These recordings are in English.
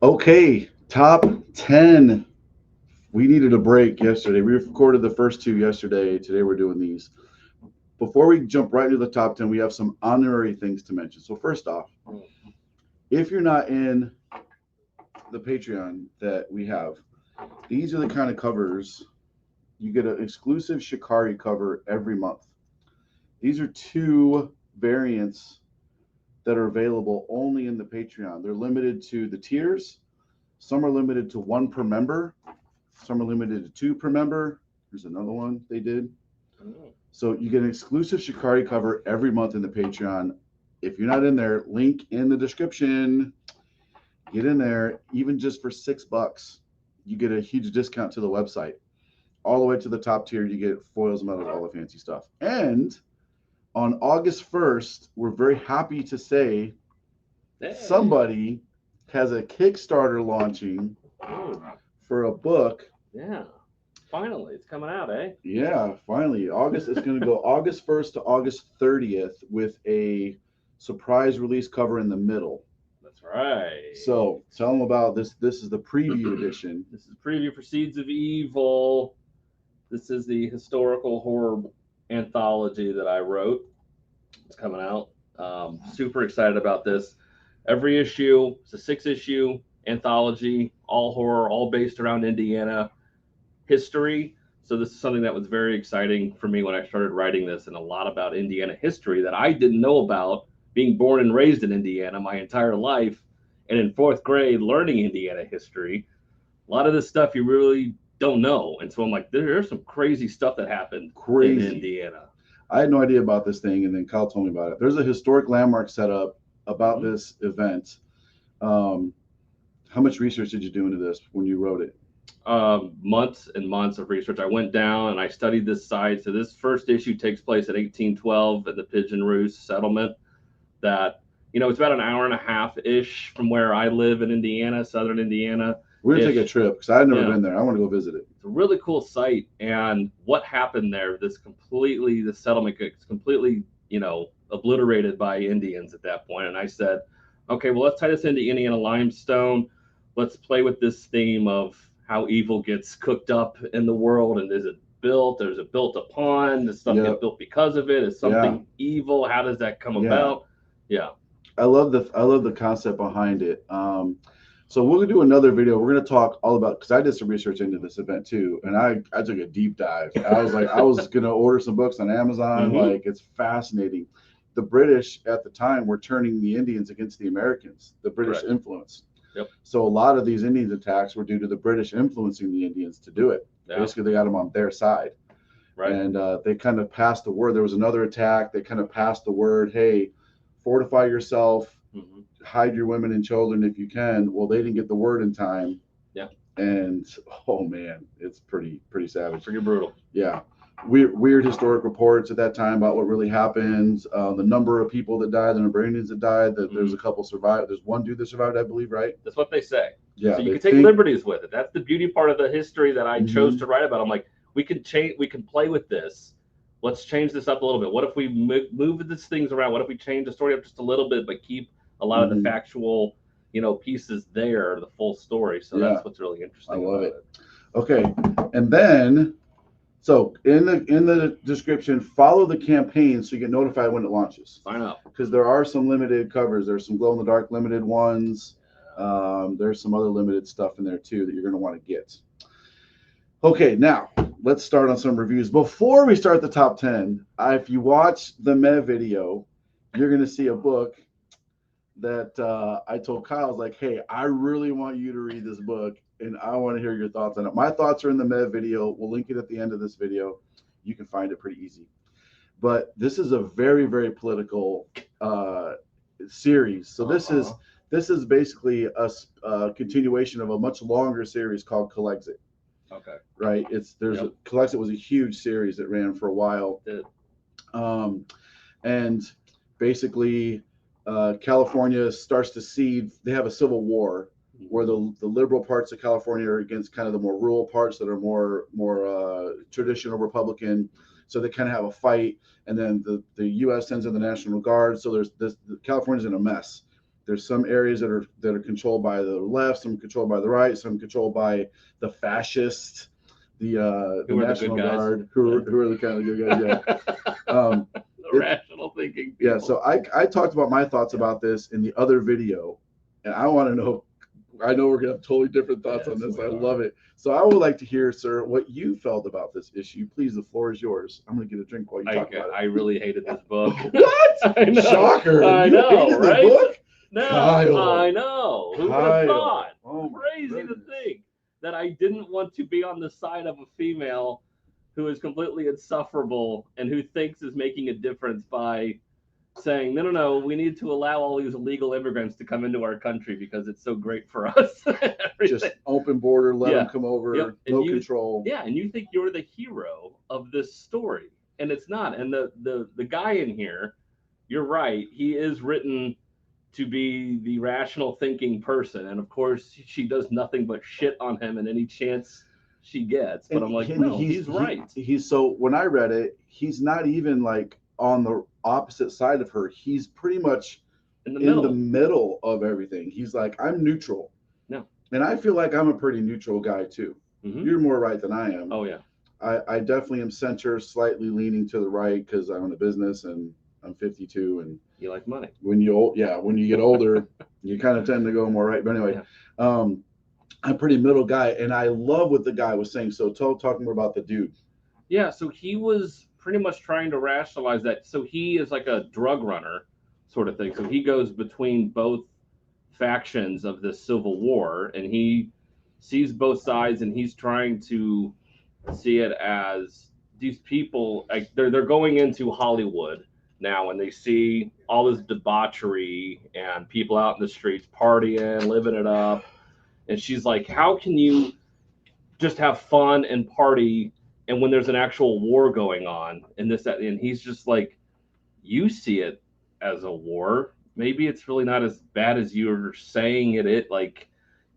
Okay, top 10. We needed a break yesterday. We recorded the first two yesterday. Today we're doing these. Before we jump right into the top 10, we have some honorary things to mention. So, first off, if you're not in the Patreon that we have, these are the kind of covers you get an exclusive Shikari cover every month. These are two variants that are available only in the Patreon. They're limited to the tiers. Some are limited to one per member. Some are limited to two per member. Here's another one they did. So you get an exclusive Shikari cover every month in the Patreon. If you're not in there, link in the description. Get in there, even just for $6. You get a huge discount to the website. All the way to the top tier, you get foils, medals, all the fancy stuff. And on August 1st, we're very happy to say somebody has a Kickstarter launching for a book. Yeah. Finally, it's coming out, eh? Yeah, finally. August is going to go August 1st to August 30th with a surprise release cover in the middle. That's right. So tell them about this. This is the preview edition. This is a preview for Seeds of Evil. This is the historical horror anthology that I wrote. It's coming out. Super excited about this. Every issue, it's a 6-issue anthology, all horror, all based around Indiana history. So this is something that was very exciting for me when I started writing this, and a lot about Indiana history that I didn't know about, being born and raised in Indiana my entire life, and in 4th grade learning Indiana history. A lot of this stuff you really don't know. And so I'm like, there's some crazy stuff that happened in Indiana. I had no idea about this thing, and then Kyle told me about it. There's a historic landmark set up about this event. How much research did you do into this when you wrote it? Months and months of research. I went down and I studied this site. So this first issue takes place in 1812 at the Pigeon Roost settlement. That, it's about an hour and a half ish from where I live in Indiana, southern Indiana. We're gonna take a trip because I've never been there. I want to go visit it. It's a really cool site. And what happened there? The settlement gets completely, obliterated by Indians at that point. And I said, okay, well, let's tie this into Indiana limestone. Let's play with this theme of how evil gets cooked up in the world, and is it built? Or is it built upon? Does stuff get built because of it? Is something evil? How does that come about? Yeah, I love the concept behind it. So we're gonna do another video. We're gonna talk all about, because I did some research into this event too, and I took a deep dive. I was like, I was gonna order some books on Amazon. Like, it's fascinating. The British at the time were turning the Indians against the Americans. The British influence. Yep. So a lot of these Indians attacks were due to the British influencing the Indians to do it. Yeah. Basically, they got them on their side. Right. And they kind of passed the word. There was another attack. They kind of passed the word, hey, fortify yourself, hide your women and children if you can. Well, they didn't get the word in time. Yeah. And, oh, man, it's pretty savage. Pretty brutal. Yeah. Weird historic reports at that time about what really happened, the number of people that died, the number of Indians that died. That there's a couple survived. There's one dude that survived, I believe, right? That's what they say. Yeah. So you can take liberties with it. That's the beauty part of the history that I chose to write about. I'm like, we can play with this. Let's change this up a little bit. What if we move these things around? What if we change the story up just a little bit, but keep a lot of the factual, pieces there, the full story. So that's what's really interesting. I love it. Okay, and then. So in the description, follow the campaign so you get notified when it launches. Sign up. Because there are some limited covers. There's some glow-in-the-dark limited ones. There's some other limited stuff in there too that you're going to want to get. Okay, now let's start on some reviews. Before we start the top 10, if you watch the Mev video, you're going to see a book that I told Kyle, I was like, hey, I really want you to read this book, and I want to hear your thoughts on it. My thoughts are in the Mev video. We'll link it at the end of this video. You can find it pretty easy. But this is a very, very political series. So this is basically a continuation of a much longer series called Calexit. Okay. Right. Calexit was a huge series that ran for a while. And basically California starts to cede. They have a civil war where the liberal parts of California are against kind of the more rural parts that are more traditional Republican. So they kind of have a fight, and then the U.S. sends in the National Guard. So there's California's in a mess, There's some areas that are controlled by the left, some controlled by the right, some controlled by the fascists, the Who are the National good guys? Guard, who are the kind of good guys. Yeah. The rational thinking people. Yeah. So I talked about my thoughts about this in the other video, and I want to know. I know we're gonna have totally different thoughts on this. I love it. So I would like to hear, sir, what you felt about this issue. Please, the floor is yours. I'm gonna get a drink while you talk about it. I really hated this book. What? I know. Shocker! I You know, hated right? the book? No, Kyle. I know. Who would have Kyle. thought? Oh, my Crazy goodness. to think that I didn't want to be on the side of a female who is completely insufferable and who thinks is making a difference by saying, no, we need to allow all these illegal immigrants to come into our country because it's so great for us. Just open border, let Yeah. them come over, Yep. no control. Yeah, and you think you're the hero of this story, and it's not. And the guy in here, you're right, he is written to be the rational thinking person, and of course she does nothing but shit on him in any chance she gets. But I'm like, no, he's right. He's so when I read it, he's not even like on the opposite side of her. He's pretty much in the middle of everything. He's like, I'm neutral. No. And I feel like I'm a pretty neutral guy too. Mm-hmm. You're more right than I am. Oh yeah. I definitely am center, slightly leaning to the right because I own a business and I'm 52 and you like money. When you get older, you kind of tend to go more right. But anyway, I'm a pretty middle guy, and I love what the guy was saying. So talk more about the dude. Yeah, so he was pretty much trying to rationalize that. So he is like a drug runner sort of thing. So he goes between both factions of this civil war, and he sees both sides, and he's trying to see it as these people, like they're going into Hollywood now, and they see all this debauchery and people out in the streets partying, living it up. And she's like, how can you just have fun and party and when there's an actual war going on and this, that, and he's just like, you see it as a war. Maybe it's really not as bad as you're saying it. Like,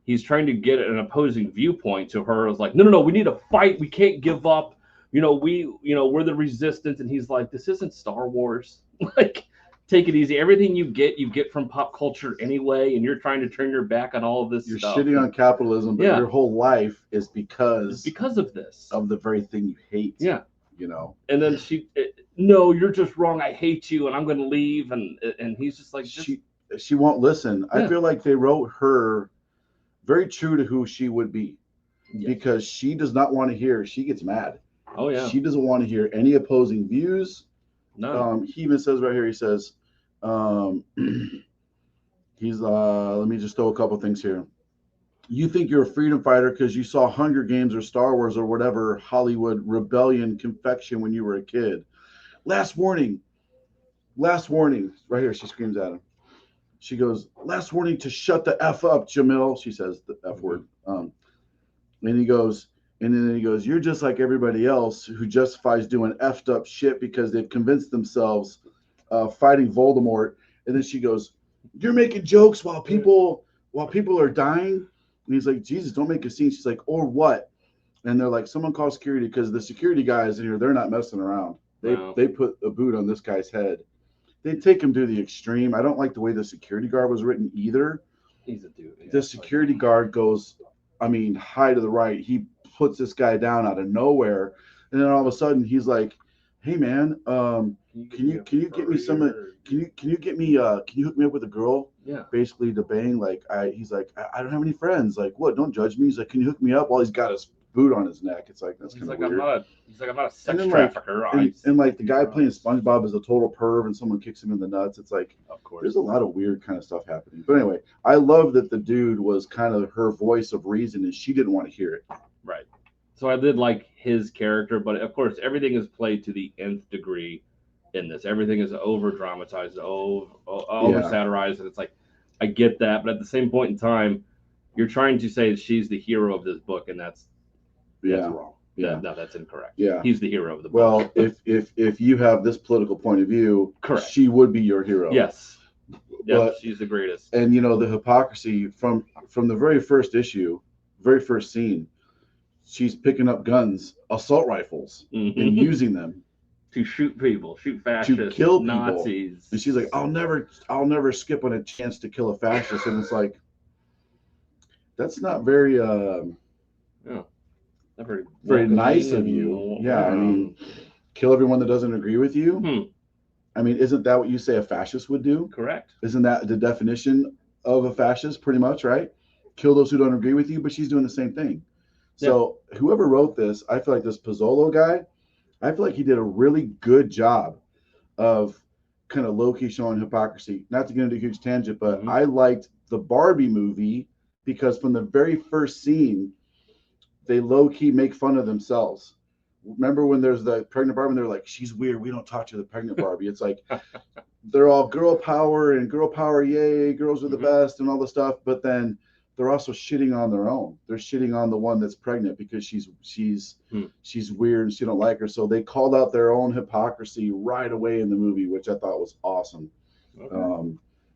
he's trying to get an opposing viewpoint to her. It's like, no, we need to fight. We can't give up. We're the resistance. And he's like, this isn't Star Wars. Like, take it easy. Everything you get from pop culture anyway, and you're trying to turn your back on all of this stuff. You're shitting on capitalism, but your whole life is because of this. Of the very thing you hate. Yeah. And then no, you're just wrong. I hate you, and I'm going to leave. And he's just like, she won't listen. Yeah. I feel like they wrote her very true to who she would be, because she does not want to hear. She gets mad. Oh yeah. She doesn't want to hear any opposing views. No. He even says right here. He says, he's let me just throw a couple things here. You think you're a freedom fighter because you saw Hunger Games or Star Wars or whatever Hollywood rebellion confection when you were a kid. Last warning, right here. She screams at him. She goes, last warning to shut the F up, Jamil. She says the F word. And then he goes, you're just like everybody else who justifies doing effed up shit because they've convinced themselves fighting Voldemort. And then she goes, you're making jokes while people are dying. And he's like, Jesus, don't make a scene. She's like, or what? And they're like, someone call security because the security guys in here, they're not messing around. They put a boot on this guy's head. They take him to the extreme. I don't like the way the security guard was written either. He's a dude. Yeah, the security guard goes, high to the right. He puts this guy down out of nowhere. And then all of a sudden he's like, hey man, can you get me some, can you hook me up with a girl? Yeah. Basically to bang. He's like, I don't have any friends. Like, what? Don't judge me. He's like, can you hook me up? While he's got his boot on his neck. It's like, that's kind of weird. I'm not a sex trafficker. And the guy playing SpongeBob is a total perv and someone kicks him in the nuts. It's like, of course, there's a lot of weird kind of stuff happening. But anyway, I love that the dude was kind of her voice of reason and she didn't want to hear it. Right. So I did like his character, but of course everything is played to the nth degree in this. Everything is over dramatized, over satirized, and it's like, I get that, but at the same point in time, you're trying to say that she's the hero of this book, and that's wrong. Yeah. No, that's incorrect. Yeah. He's the hero of the book. Well, if you have this political point of view, correct, she would be your hero. Yes. Yeah, she's the greatest. And the hypocrisy from the very first issue, very first scene, she's picking up guns, assault rifles, and using them. to shoot people, shoot fascists, kill people. Nazis. And she's like, I'll never skip on a chance to kill a fascist. And it's like, that's not very not very nice of you. Yeah, I mean, kill everyone that doesn't agree with you. I mean, isn't that what you say a fascist would do? Correct. Isn't that the definition of a fascist, pretty much, right? Kill those who don't agree with you, but she's doing the same thing. So whoever wrote this, I feel like this Pozzolo guy, I feel like he did a really good job of kind of low-key showing hypocrisy. Not to get into a huge tangent, but I liked the Barbie movie because from the very first scene, they low-key make fun of themselves. Remember when there's the pregnant Barbie and they're like, she's weird, we don't talk to the pregnant Barbie. It's like, they're all girl power, yay, girls are the best and all the stuff, but then they're also shitting on their own. They're shitting on the one that's pregnant because she's weird and she don't like her. So they called out their own hypocrisy right away in the movie, which I thought was awesome.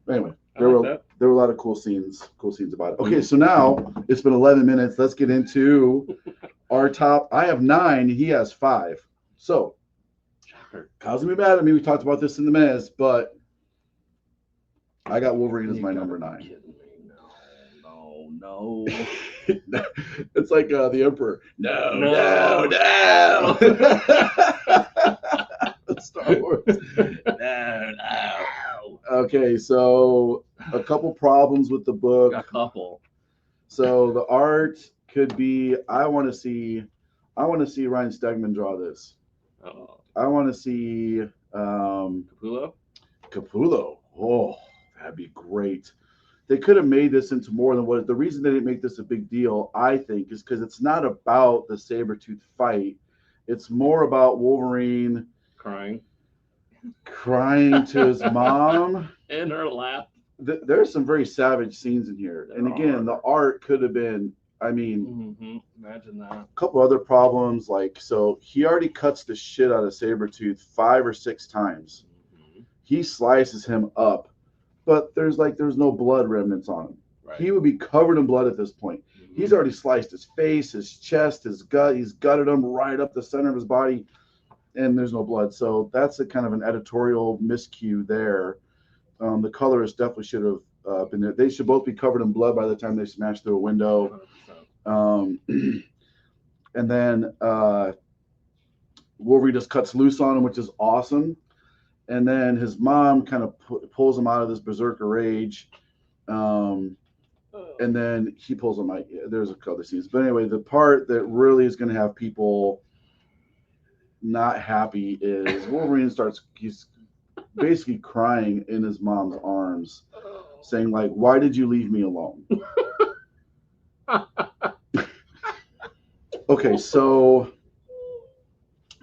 Anyway, there were a lot of cool scenes about it. Okay, so now it's been 11 minutes. Let's get into our top. I have 9, he has 5. So Kyle's gonna be mad at me. We talked about this in the mess, but I got Wolverine as my number 9. No. It's like the Emperor. No. Star Wars. No. Okay, so a couple problems with the book. A couple. So the art could be. I want to see Ryan Stegman draw this. I want to see Capullo. Oh, that'd be great. They could have made this into more than what. The reason they didn't make this a big deal, I think, is because it's not about the Sabretooth fight. It's more about Wolverine crying to his mom in her lap. There's some very savage scenes in here, and again, the art could have been. I mean, imagine that. A couple other problems, like so he already cuts the shit out of Sabretooth 5 or 6 times. He slices him up. But there's no blood remnants on him. Right. He would be covered in blood at this point. He's already sliced his face, his chest, his gut. He's gutted him right up the center of his body, and there's no blood. So that's a kind of an editorial miscue there. The colorist definitely should have been there. They should both be covered in blood by the time they smash through a window. And then Wolverine just cuts loose on him, which is awesome. And then his mom kind of pulls him out of this berserker rage. And then he pulls him out. There's a couple of scenes. But anyway, the part that really is going to have people not happy is Wolverine he's basically crying in his mom's arms, saying, like, why did you leave me alone? Okay, so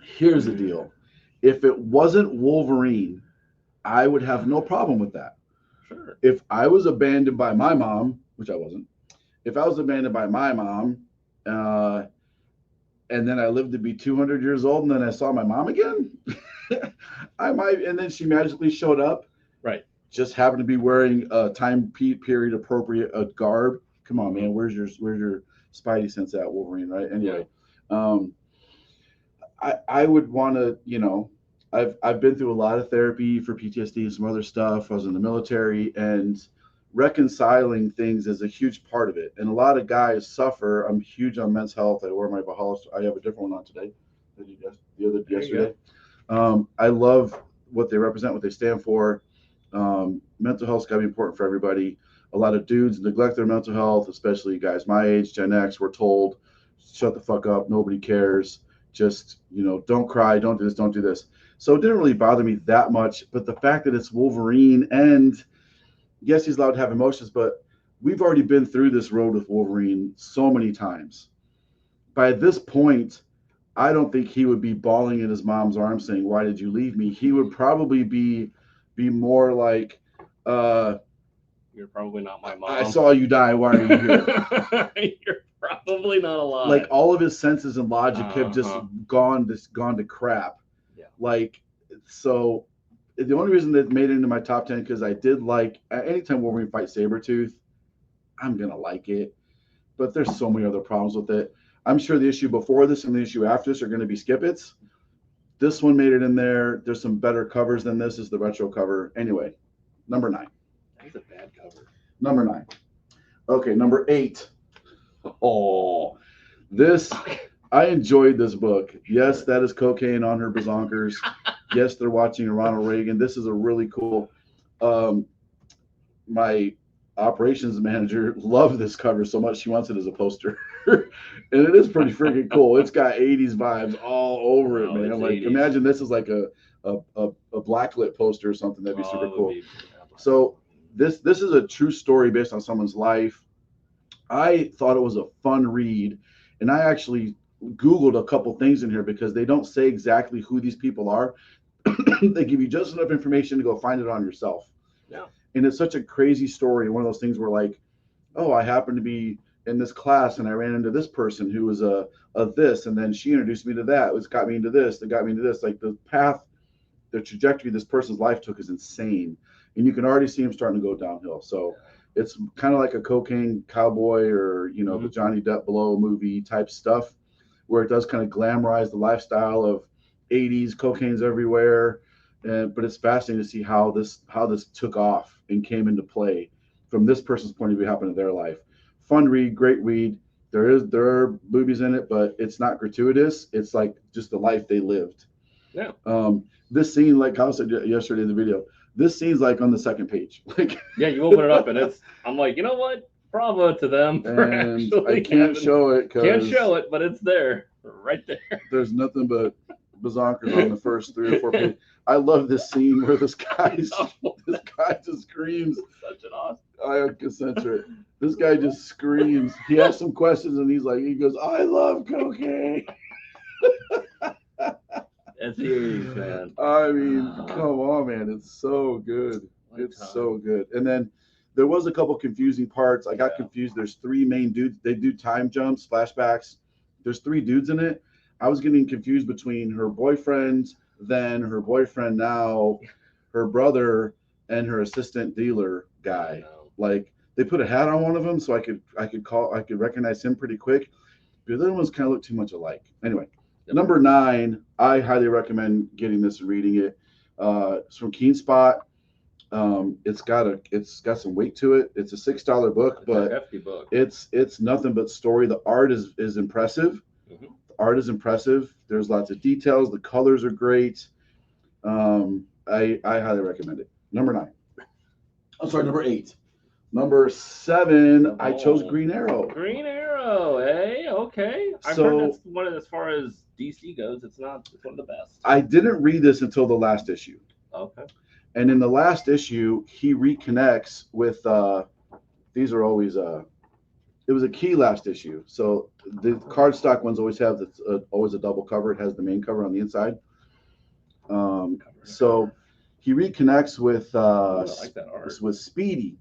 here's the deal. If it wasn't Wolverine, I would have no problem with that. Sure. If I was abandoned by my mom, which I wasn't, if I was abandoned by my mom, and then I lived to be 200 years old, and then I saw my mom again, I might, and then she magically showed up. Right. Just happened to be wearing a time period appropriate garb. Come on, man. Where's your Spidey sense at, Wolverine? Right. Anyway. Yeah. I would want to, I've been through a lot of therapy for PTSD and some other stuff. I was in the military, and reconciling things is a huge part of it. And a lot of guys suffer. I'm huge on men's health. I wear my Valhalla. I have a different one on today. Yesterday. I love what they represent, what they stand for. Mental health's got to be important for everybody. A lot of dudes neglect their mental health, especially guys my age, Gen X. We're told, shut the fuck up. Nobody cares. Just, don't cry, don't do this, don't do this. So it didn't really bother me that much. But the fact that it's Wolverine, and yes, he's allowed to have emotions, but we've already been through this road with Wolverine so many times. By this point, I don't think he would be bawling in his mom's arms saying, why did you leave me? He would probably be more like, you're probably not my mom. I saw you die. Why are you here? You're probably not alive. Like, all of his senses and logic have just gone to crap. Yeah. Like, so the only reason that made it into my top 10, because I did like, anytime Wolverine fights Sabretooth, I'm going to like it. But there's so many other problems with it. I'm sure the issue before this and the issue after this are going to be skip-its. This one made it in there. There's some better covers than this. Is the retro cover. Anyway, number 9. That's a bad cover. Number 9. Okay, number 8. Oh, this, I enjoyed this book. Yes, that is cocaine on her bazonkers. Yes, they're watching Ronald Reagan. This is a really cool. My operations manager loved this cover so much she wants it as a poster. And it is pretty freaking cool. It's got 80s vibes all over it, man. Like 80s. Imagine this is like a blacklit poster or something. That'd be super cool. So this is a true story based on someone's life. I thought it was a fun read, and I actually Googled a couple things in here because they don't say exactly who these people are. They give you just enough information to go find it on yourself. Yeah. And it's such a crazy story. One of those things where like, oh, I happened to be in this class and I ran into this person who was a this, and then she introduced me to that. It got me into this, that got me into this. Like the path, the trajectory this person's life took is insane. And you can already see him starting to go downhill. So it's kind of like a cocaine cowboy or, you know, the Johnny Depp Below movie type stuff where it does kind of glamorize the lifestyle of 80s, cocaine's everywhere. But it's fascinating to see how this took off and came into play from this person's point of view, happened in their life. Fun read, great read. There are boobies in it, but it's not gratuitous. It's like just the life they lived. Yeah. This scene, like I said yesterday in the video, this scene's like on the second page. Like yeah, you open it up and I'm like, you know what? Bravo to them for and actually I can't show it. Can't show it, but it's there, right there. There's nothing but bazonkers on the first 3 or 4 pages. I love this scene where this guy just screams. Such an awesome. I can censor it. This guy just screams. He has some questions and he goes, I love cocaine. It's huge, man. I mean, come on, man. It's so good. It's so good. And then there was a couple confusing parts. I got confused. There's 3 main dudes. They do time jumps, flashbacks. There's 3 dudes in it. I was getting confused between her boyfriend, then her boyfriend now, her brother, and her assistant dealer guy. Like they put a hat on one of them, so I could recognize him pretty quick. But the other ones kind of look too much alike. Anyway, number 9, I highly recommend getting this and reading it. It's from Keen Spot. It's got some weight to it. It's a $6 book, but a hefty book. It's nothing but story. The art is impressive. The art is impressive. There's lots of details. The colors are great. I highly recommend it. Number 9. I'm sorry, number 8. Number 7, I chose Green Arrow. Green Arrow, hey, okay. I've heard that's one of, as far as DC goes, it's one of the best. I didn't read this until the last issue. Okay. And in the last issue, he reconnects with these are always it was a key last issue. So the cardstock ones always have always a double cover. It has the main cover on the inside. So he reconnects with I like that art. with Speedy.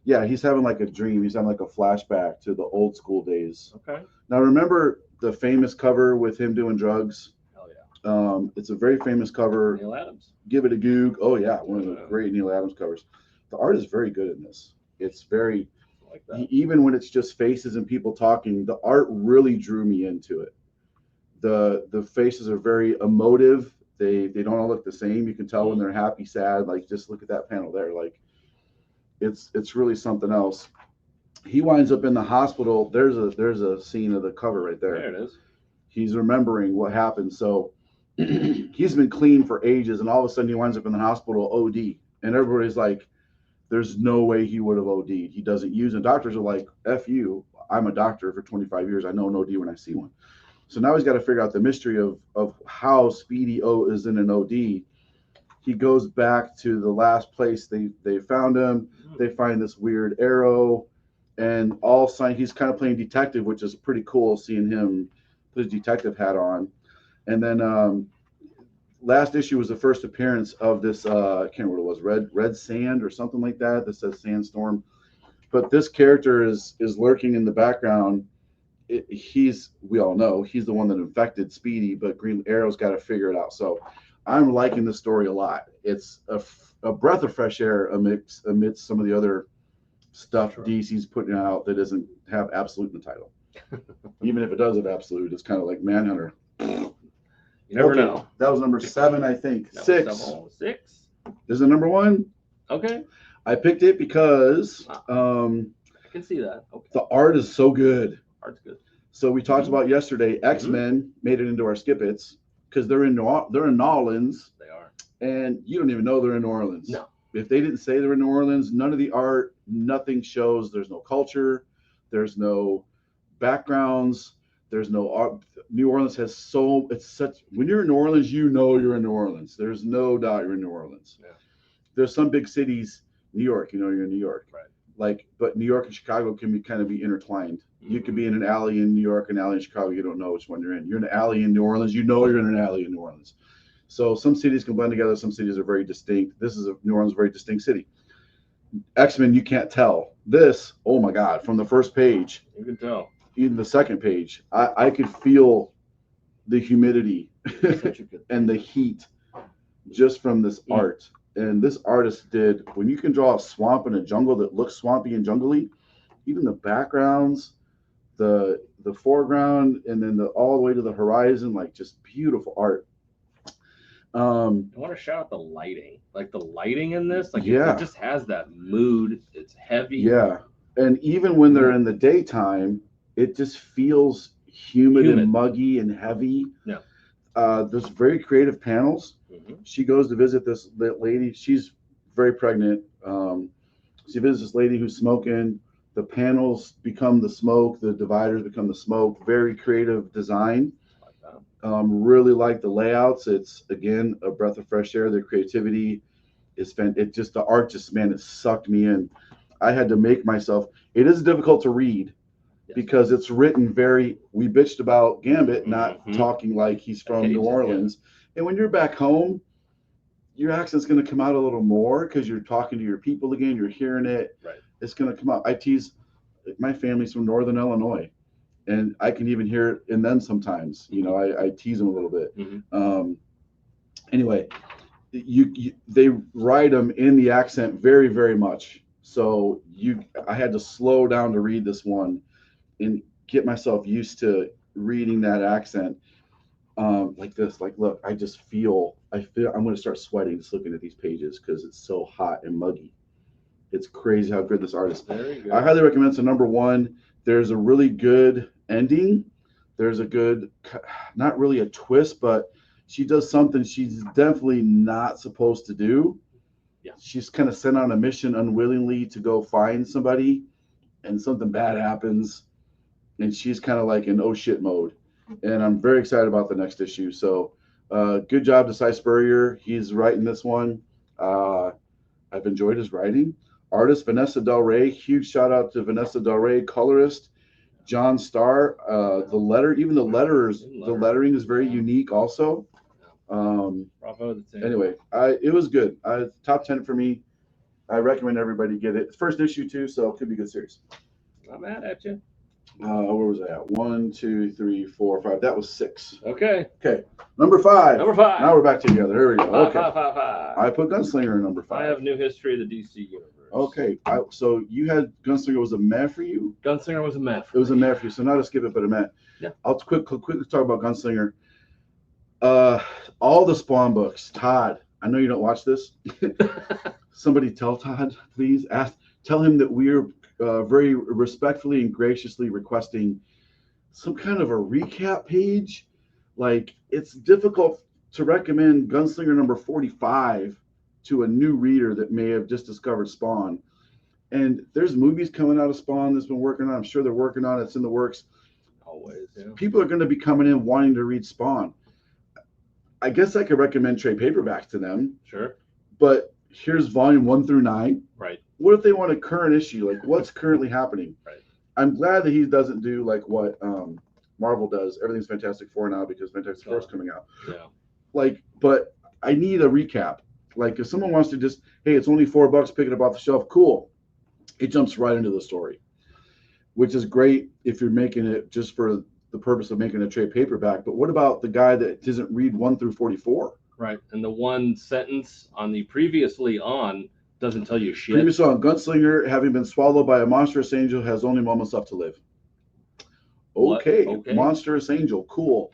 Yeah, he's having like a dream. He's having like a flashback to the old school days. Okay. Now remember the famous cover with him doing drugs? Hell yeah. It's a very famous cover. Neil Adams. Give it a goog. Oh yeah, one of the great Neil Adams covers. The art is very good in this. It's very like that. Even when it's just faces and people talking, the art really drew me into it. The faces are very emotive. They don't all look the same. You can tell when they're happy, sad. Like just look at that panel there. Like it's really something else. He winds up in the hospital. There's a scene of the cover right there. There it is. He's remembering what happened. So he's been clean for ages, and all of a sudden he winds up in the hospital OD, and everybody's like, there's no way he would have OD'd. He doesn't use, and doctors are like, F you, I'm a doctor for 25 years. I know an OD when I see one. So now he's got to figure out the mystery of how Speedy O is in an OD. He goes back to the last place they found him. They find this weird arrow, and he's kind of playing detective, which is pretty cool seeing him put his detective hat on. And then last issue was the first appearance of this I can't remember what it was, red sand or something like that says sandstorm. But this character is lurking in the background. We all know he's the one that infected Speedy, but Green Arrow's got to figure it out. So I'm liking the story a lot. It's a breath of fresh air amidst some of the other stuff DC's putting out that doesn't have absolute in the title. Even if it does have absolute, it's kind of like Manhunter. You never Okay, know. That was number 7, I think. That was 6. 6. This is number 1. Okay. I picked it because I can see that. Okay. the art is so good. Art's good. So we talked about yesterday, X-Men made it into our skip-its because they're in New Orleans. They are. And you don't even know they're in New Orleans. No. If they didn't say they're in New Orleans, none of the art, nothing shows. There's no culture. There's no backgrounds. There's no art. New Orleans has when you're in New Orleans, you know you're in New Orleans. There's no doubt you're in New Orleans. Yeah. There's some big cities, New York, you know you're in New York. Right. But New York and Chicago can be intertwined. You could be in an alley in New York, an alley in Chicago, you don't know which one you're in. You're in an alley in New Orleans, you know you're in an alley in New Orleans. So some cities can blend together, some cities are very distinct. New Orleans is a very distinct city. X-Men, you can't tell. This, oh my God, from the first page. You can tell. Even the second page, I could feel the humidity and the heat just from this art. And this artist did, when you can draw a swamp and a jungle that looks swampy and jungly, even the backgrounds, the foreground, and then all the way to the horizon, like just beautiful art. I want to shout out the lighting. Like the lighting in this, like it just has that mood. It's heavy. Yeah. And even when they're in the daytime, it just feels humid and muggy and heavy. Yeah. There's very creative panels. She goes to visit this lady. She's very pregnant. She visits this lady who's smoking. The panels become the smoke. The dividers become the smoke. Very creative design. Really like the layouts. It's, again, a breath of fresh air. The creativity is fantastic. The art just, man, it sucked me in. I had to make myself. It is difficult to read. Because it's written we bitched about Gambit not talking like he's from New Orleans. And when you're back home, your accent's going to come out a little more because you're talking to your people again. You're hearing it. Right. It's going to come out. I tease, my family's from Northern Illinois, and I can even hear it in them sometimes. You know, I tease them a little bit. Anyway, they write them in the accent very, very much. So I had to slow down to read this one and get myself used to reading that accent like this. Like, look, I feel I'm going to start sweating just looking at these pages because it's so hot and muggy. It's crazy how good this art is. Very good. I highly recommend. So number 1, there's a really good ending. There's a good, not really a twist, but she does something she's definitely not supposed to do. Yeah. She's kind of sent on a mission unwillingly to go find somebody, and something bad happens. And she's kind of like in oh shit mode. And I'm very excited about the next issue. So good job to Cy Spurrier. He's writing this one. I've enjoyed his writing. Artist Vanessa Del Rey. Huge shout out to Vanessa Del Rey. Colorist John Starr. The lettering is very unique also. Bravo the team. Anyway, it was good. Top 10 for me. I recommend everybody get it. It's first issue too, so it could be a good series. Not mad at you. Where was I at? 1, 2, 3, 4, 5. That was 6. Okay. Number 5. Number 5. Now we're back together. Here we go. Okay. Five. I put Gunslinger in number 5. I have new history of the DC universe. Okay. So you had Gunslinger was a meh for you? Gunslinger was a meh. It was a meh for you. So not a skip it, but a meh. Yeah. I'll quickly talk about Gunslinger. All the Spawn books. Todd, I know you don't watch this. Somebody tell Todd, please. Tell him that we're very respectfully and graciously requesting some kind of a recap page. Like, it's difficult to recommend Gunslinger number 45 to a new reader that may have just discovered Spawn. And there's movies coming out of Spawn that's been working on. I'm sure they're working on it. It's in the works. Always, yeah. People are going to be coming in wanting to read Spawn. I guess I could recommend trade paperbacks to them. Sure. But here's volume 1 through 9. Right. What if they want a current issue? Like, what's currently happening? Right. I'm glad that he doesn't do like what Marvel does. Everything's Fantastic Four now because Fantastic Four is coming out. Yeah. Like, but I need a recap. Like, if someone wants to just, hey, it's only $4, pick it up off the shelf, cool. It jumps right into the story, which is great if you're making it just for the purpose of making a trade paperback. But what about the guy that doesn't read 1 through 44? Right. And the one sentence on the previously on doesn't tell you shit. Previously on, Gunslinger, having been swallowed by a monstrous angel, has only moments left to live. Okay. Monstrous angel, cool.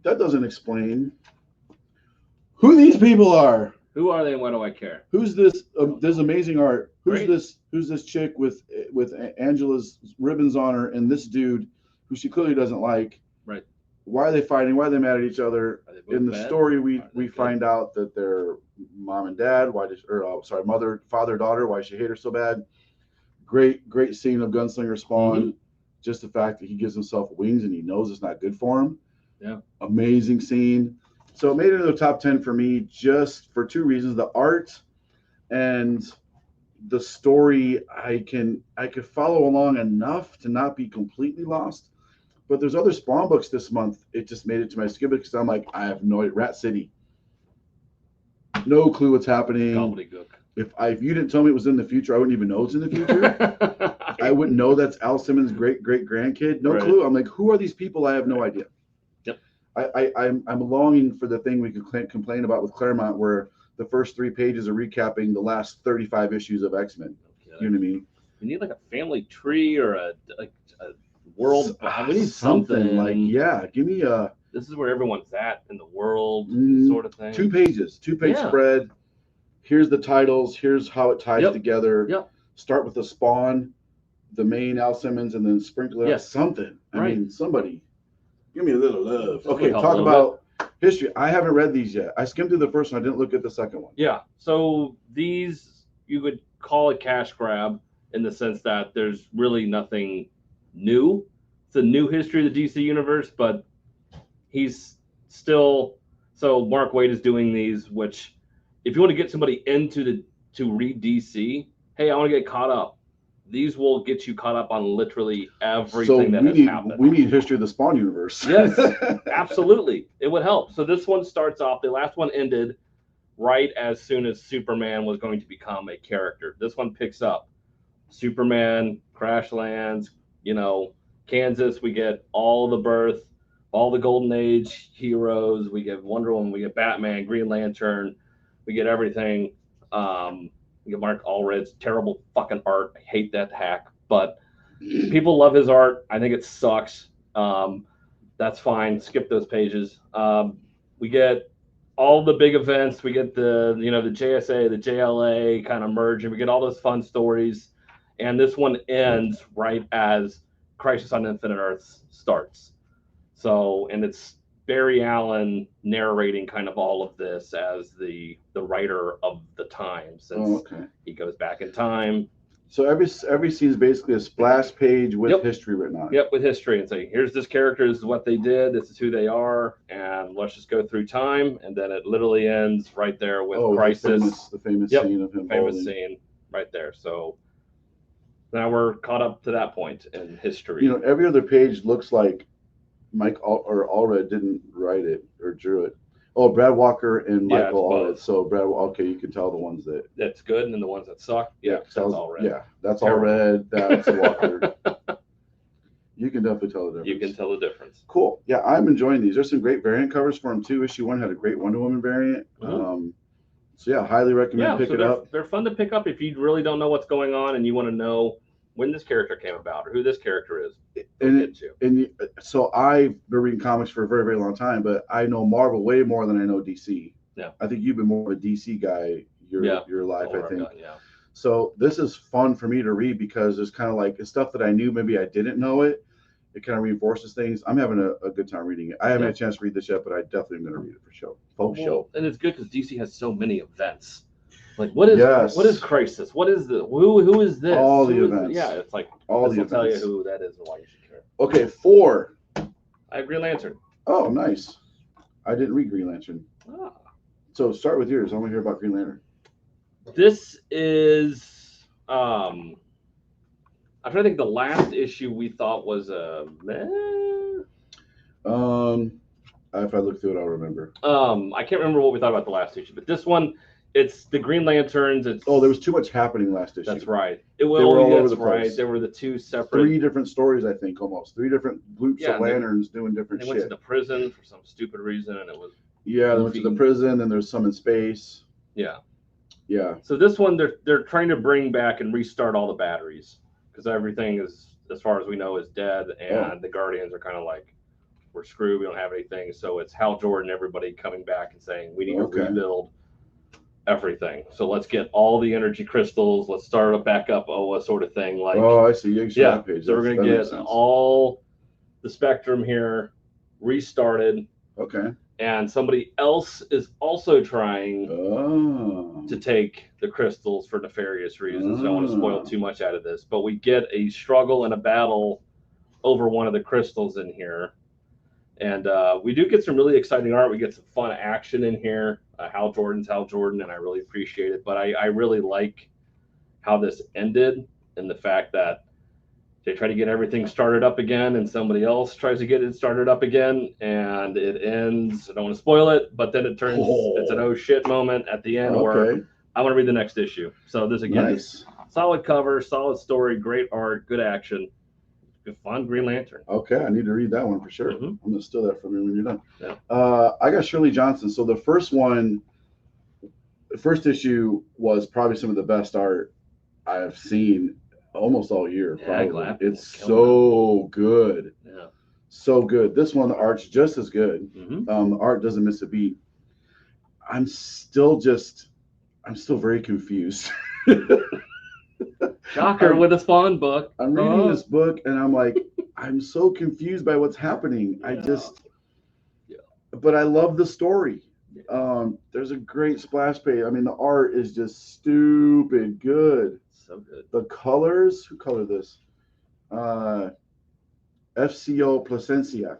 that doesn't explain who these people are. Who are they and why do I care? Who's this? There's amazing art. Who's Great. this? Who's this chick with Angela's ribbons on her, and this dude who she clearly doesn't like? Right. Why are they fighting? Why are they mad at each other? In the bad? story, we find out that they're mom and dad. Mother, father, daughter. Why she hate her so bad? Great scene of Gunslinger Spawn. Mm-hmm. Just the fact that he gives himself wings and he knows it's not good for him. Yeah. Amazing scene. So it made it into the top 10 for me just for two reasons: the art and the story. I could follow along enough to not be completely lost. But there's other Spawn books this month. It just made it to my skip because I'm like, I have no idea. Rat City. No clue what's happening. Gobbledygook. If you didn't tell me it was in the future, I wouldn't even know it's in the future. I wouldn't know that's Al Simmons' great grandkid. No clue. I'm like, who are these people? I have no idea. Yep. I'm longing for the thing we could complain about with Claremont, where the first 3 pages are recapping the last 35 issues of X-Men. Okay. You know what I mean? We need like a family tree or a world. We need something. Like, yeah, give me a. This is where everyone's at in the world, sort of thing. 2 pages, 2-page spread. Here's the titles. Here's how it ties together. Yep. Start with the Spawn, the main Al Simmons, and then sprinkle it something. I mean, somebody give me a little love. Okay, talk about history. I haven't read these yet. I skimmed through the first one. I didn't look at the second one. Yeah. So these, you could call it cash grab in the sense that there's really nothing new. It's a new history of the DC universe, but he's still. So Mark Waid is doing these, which if you want to get somebody to read DC, hey, I want to get caught up. These will get you caught up on literally everything that has happened. We need history of the Spawn universe. Yes, absolutely. It would help. So this one starts off, the last one ended right as soon as Superman was going to become a character. This one picks up. Superman crash lands, Kansas, we get all the birth, all the Golden Age heroes. We get Wonder Woman, we get Batman, Green Lantern, we get everything. We get Mark Allred's terrible fucking art. I hate that hack, but people love his art. I think it sucks. That's fine. Skip those pages. We get all the big events. We get the JSA, the JLA kind of merge, and we get all those fun stories. And this one ends right as Crisis on Infinite Earths starts. So, and it's Barry Allen narrating kind of all of this as the writer of the time, since he goes back in time. So every scene is basically a splash page with history written on it. Yep, with history, and say, here's this character, this is what they did, this is who they are, and let's just go through time. And then it literally ends right there with Crisis. The famous scene of him. Famous scene right there. So now we're caught up to that point in history. Every other page looks like Mike or Allred didn't write it or drew it. Oh, Brad Walker and Michael Allred. So you can tell the ones that's good and then the ones that suck. Yeah, that's Allred. Yeah, that's Allred. That's Walker. You can definitely tell the difference. You can tell the difference. Cool. Yeah, I'm enjoying these. There's some great variant covers for them too. Issue 1 had a great Wonder Woman variant. Mm-hmm. So yeah, highly recommend pick it up. They're fun to pick up if you really don't know what's going on and you want to know when this character came about or who this character is. So I've been reading comics for a very, very long time, but I know Marvel way more than I know DC. Yeah. I think you've been more of a DC guy your life, I think. Yeah. So this is fun for me to read because there's kind of like it's stuff that I knew, maybe I didn't know it. It kind of reinforces things. I'm having a good time reading it. I haven't had a chance to read this yet, but I definitely am going to read it for show. Show. And it's good because DC has so many events. Like what is Crisis? What is the who is this? All the events. It's like all the events. Tell you who that is and why you should care. Okay, 4. I have Green Lantern. Oh, nice. I didn't read Green Lantern. So start with yours. I want to hear about Green Lantern. This is I'm trying to think. The last issue we thought was if I look through it, I'll remember. I can't remember what we thought about the last issue, but this one. It's the Green Lanterns. There was too much happening last issue. That's right. They were all over the place. There were the 2 separate. 3 different stories, I think, almost. 3 different groups of lanterns doing different shit. They went to the prison for some stupid reason, and it was. Yeah, they went to the prison, then there's some in space. Yeah. Yeah. So this one, they're trying to bring back and restart all the batteries because everything is, as far as we know, is dead, and the Guardians are kind of like we're screwed. We don't have anything. So it's Hal Jordan, everybody coming back and saying we need to rebuild everything. So let's get all the energy crystals. Let's start a backup OA sort of thing. Like, oh, I see. Yeah. Page. So we're gonna get all the spectrum here restarted. Okay. And somebody else is also trying to take the crystals for nefarious reasons. I don't want to spoil too much out of this, but we get a struggle and a battle over one of the crystals in here. And we do get some really exciting art. We get some fun action in here. Hal Jordan's Hal Jordan, and I really appreciate it. But I really like how this ended and the fact that they try to get everything started up again, and somebody else tries to get it started up again, and it ends. I don't want to spoil it, but then it turns. It's an oh shit moment at the end where I want to read the next issue. So this again is solid cover, solid story, great art, good action, good fun. Green Lantern. Okay, I need to read that one for sure. I'm gonna steal that from you when you're done. Yeah. I got Shirley Johnson. So the first issue was probably some of the best art I have seen almost all year. Probably. It's so good. Yeah. So good. This one, the art's just as good. The art doesn't miss a beat. I'm still very confused. Shocker with a Spawn book. I'm reading this book and I'm like, I'm so confused by what's happening. But I love the story. There's a great splash page. I mean, the art is just stupid good. So good. The colors, who colored this? FCO Placencia.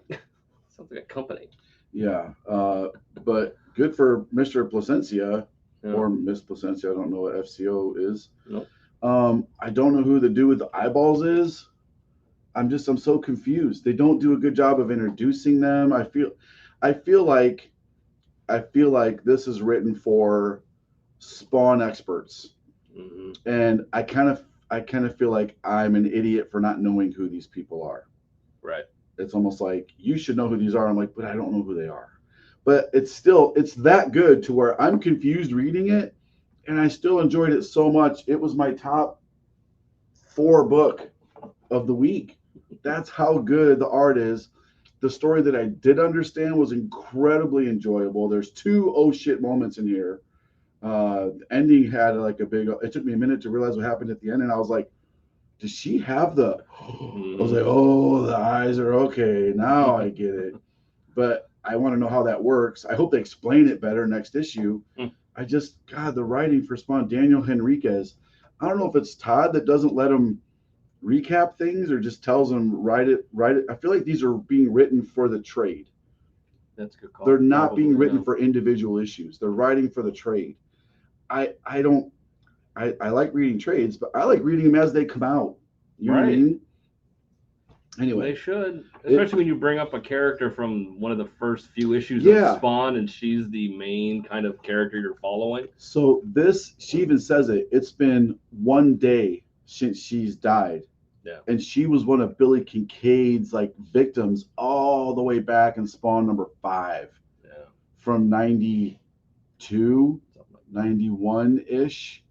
Sounds like a company. Yeah. But good for Mr. Placencia or Miss Placencia. I don't know what FCO is. Nope. I don't know who the dude with the eyeballs is. I'm so confused. They don't do a good job of introducing them. I feel like this is written for Spawn experts. And I kind of feel like I'm an idiot for not knowing who these people are. Right. It's almost like you should know who these are. I'm like, but I don't know who they are. But it's that good to where I'm confused reading it, and I still enjoyed it so much. It was my top 4 book of the week. That's how good the art is. The story that I did understand was incredibly enjoyable. There's 2 oh shit moments in here. The ending had like it took me a minute to realize what happened at the end, and I was like, does she have I was like, oh, the eyes are okay, now I get it. But I want to know how that works. I hope they explain it better next issue. God, the writing for Spawn, Daniel Henriquez, I don't know if it's Todd that doesn't let him recap things or just tells him write it. I feel like these are being written for the trade. That's a good call. They're not being written for individual issues. They're writing for the trade. I like reading trades, but I like reading them as they come out. You know what I mean? Anyway, they should, especially when you bring up a character from one of the first few issues of Spawn, and she's the main kind of character you're following. So she even says it. It's been 1 day since she's died. Yeah. And she was one of Billy Kincaid's victims all the way back in Spawn number 5. Yeah. From 92. 91-ish.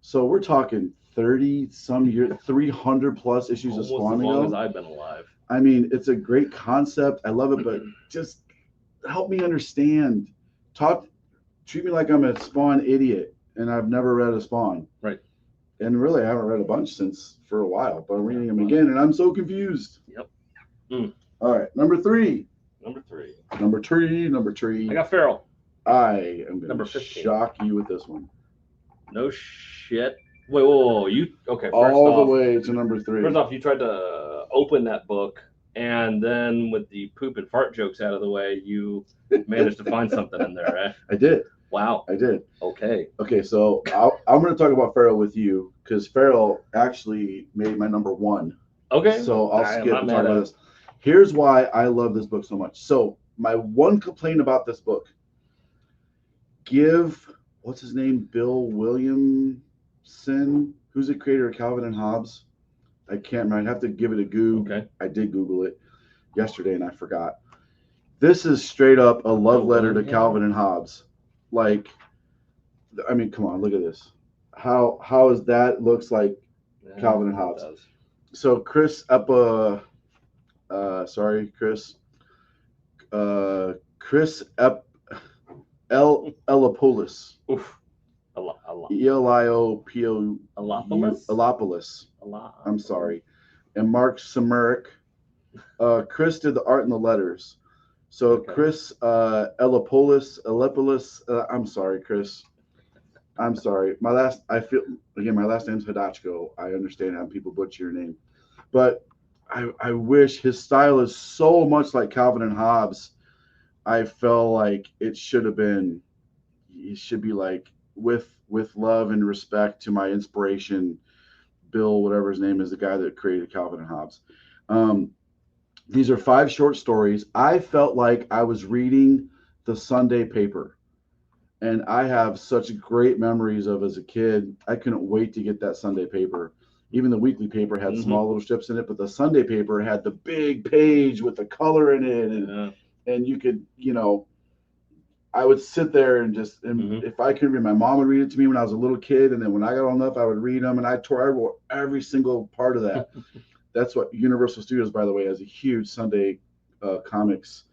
So we're talking 30 some years, 300 plus issues almost of Spawn as long as I've been alive. I mean, it's a great concept. I love it, but just help me understand. Treat me like I'm a Spawn idiot and I've never read a Spawn. Right. And really, I haven't read a bunch for a while, but I'm reading them again and I'm so confused. Yep. All right, number 3. Number three. I got Feral. I am going to shock you with this one. No shit. Whoa. You okay? All the way to number 3. First off, you tried to open that book, and then with the poop and fart jokes out of the way, you managed to find something in there, right? I did. Wow. I did. Okay. So I'm going to talk about Feral with you because Feral actually made my number 1. Okay. So I'll skip and talk about this. Here's why I love this book so much. So my one complaint about this book. What's his name? Bill Williamson, who's the creator of Calvin and Hobbes. I can't remember. I'd have to give it a Google. Okay. I did Google it yesterday and I forgot. This is straight up a love letter to Calvin and Hobbes. I mean, come on, look at this. How is that looks like Calvin and Hobbes. So Chris Chris Chris Elopoulos. Oof. A lot. Eliopou Alopolis? Elopoulos. A lot. I'm sorry. And Mark Samuric. Chris did the art and the letters. So Okay. Chris Elopoulos. I'm sorry, Chris. I'm sorry. My last name's Hadachko. I understand how people butcher your name, but I wish his style is so much like Calvin and Hobbes. I felt like it should have been. It should be like with love and respect to my inspiration, Bill, whatever his name is, the guy that created Calvin and Hobbes. These are 5 short stories. I felt like I was reading the Sunday paper. And I have such great memories of as a kid. I couldn't wait to get that Sunday paper. Even the weekly paper had small little strips in it, but the Sunday paper had the big page with the color in it. And you could, I would sit there and just, if I could read, my mom would read it to me when I was a little kid. And then when I got old enough, I would read them. And I wrote every single part of that. That's what Universal Studios, by the way, has a huge Sunday comics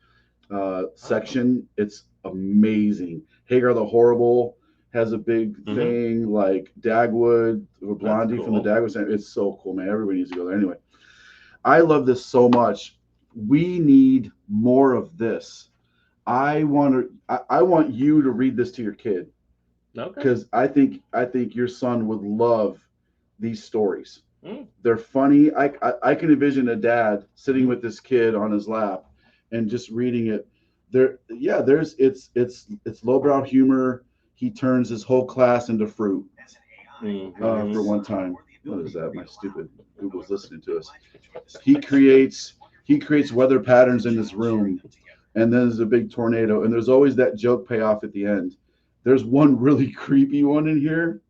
section. It's amazing. Hagar the Horrible has a big thing, like Dagwood or Blondie from the Dagwood Center. It's so cool, man. Everybody needs to go there. Anyway, I love this so much. We need more of this. I want you to read this to your kid. Okay. Because I think your son would love these stories. They're funny. I can envision a dad sitting with this kid on his lap and just reading it. It's lowbrow humor. He turns his whole class into fruit for one time. What is that? My stupid Google's listening to us. He creates weather patterns in this room, and then there's a big tornado, and there's always that joke payoff at the end. There's one really creepy one in here.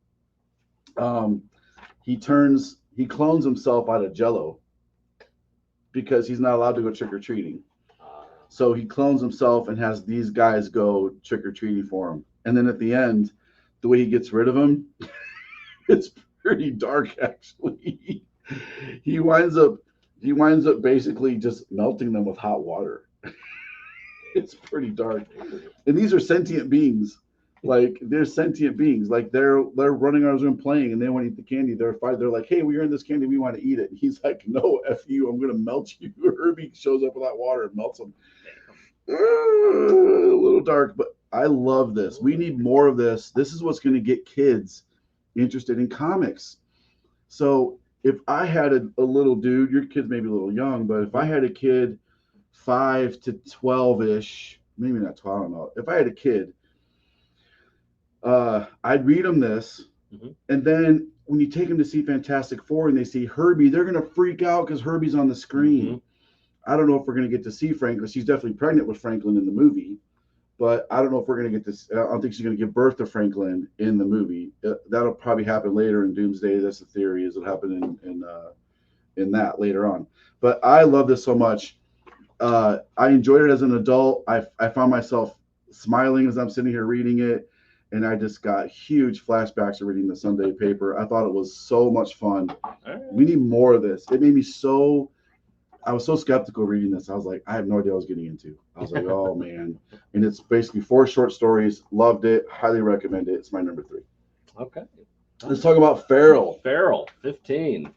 He clones himself out of Jell-O because he's not allowed to go trick-or-treating. So he clones himself and has these guys go trick-or-treating for him. And then at the end, the way he gets rid of them, it's pretty dark, actually. He winds up basically just melting them with hot water. It's pretty dark. And these are sentient beings. Like, they're sentient beings. Like, they're running around the room playing, and they want to eat the candy. They're like, hey, we're in this candy. We want to eat it. And he's like, no, F you. I'm going to melt you. Herbie shows up with that water and melts them. A little dark, but I love this. We need more of this. This is what's going to get kids interested in comics. So if I had a little dude, your kid's maybe a little young, but if I had a kid 5 to 12-ish, maybe not 12, I don't know. If I had a kid, I'd read them this, and then when you take them to see Fantastic Four and they see Herbie, they're going to freak out because Herbie's on the screen. I don't know if we're going to get to see Franklin. She's definitely pregnant with Franklin in the movie, but I don't know if we're going to get this. I don't think she's going to give birth to Franklin in the movie. That'll probably happen later in Doomsday. That's the theory, is it'll happen in that later on. But I love this so much. I enjoyed it as an adult. I found myself smiling as I'm sitting here reading it, and I just got huge flashbacks of reading the Sunday paper. I thought it was so much fun. We need more of this. It made me so. I was so skeptical reading this. I was like, I have no idea what I was getting into. I was like, oh man. And it's basically 4 short stories. Loved it. Highly recommend it. It's my number 3. Okay. Let's talk about Feral. Feral, 15.